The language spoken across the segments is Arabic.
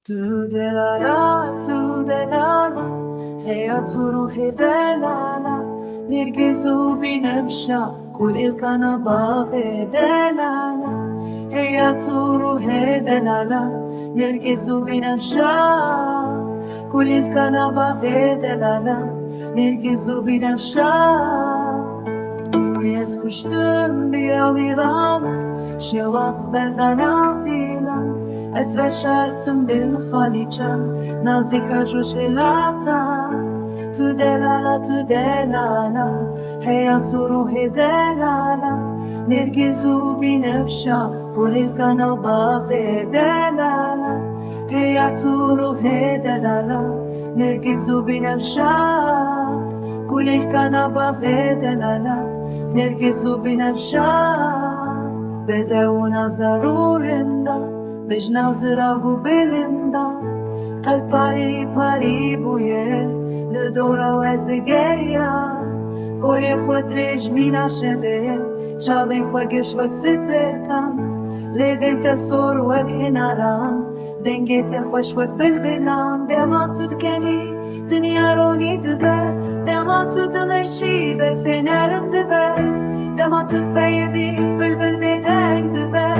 تودلالا هي تروحي دلالا نرجزو بنفشا كل الكنبة دلالا هي تروحي دلالا نرجزو بنفشا كل الكنبة دلالا نرجزو بنفشا Jest kushtem biaviram Shevat berdanatilam Et veshartem bil khalicham Nazika jushelata Tu delala Hayatu ruhi delala Nirgizu binafsha Kulil kanaba delala Hayatu ruhi delala Nirgizu binafsha Kulil kanaba delala نرجسو بنفشا بدأونا ضرورندا بجنا وزراغو بلندا قلب باري بويه لدورا وزدقيا كوري خود ريج مينا شبه شالي خوكش وك ستتان لذين تسور وك هناران دنگي تخوش وك بالبلان دما تدكني دنيا روني دبا دما تدمشي بفنارم دبا دما تبيبي بالبل بداك دبا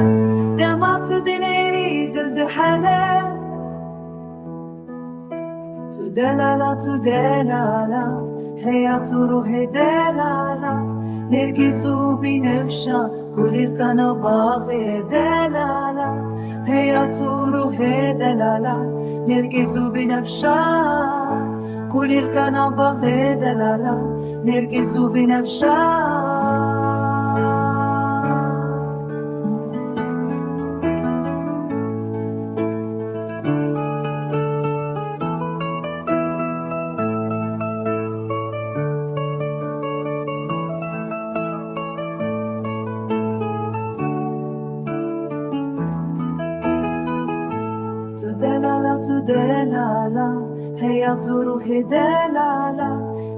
دما تدنيري دلد حلال تدلالا هيا تروحي دلالا نرجسو بنفشا كل الكنبة دلالا هيا تروحي دلالا نرجسو بنفشا كل الكنبة دلالا نرجسو بنفشا دلالا هيا تروحي دلالا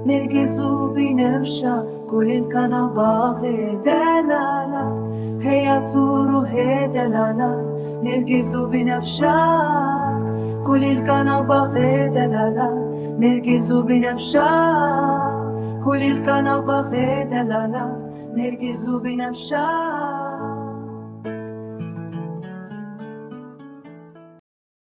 نرجسو بنفشا كل الكنبة دلالا هيا تروحي دلالا نرجسو بنفشا كل الكنبة دلالا نرجسو بنفشا كل الكنبة دلالا نرجسو بنفشا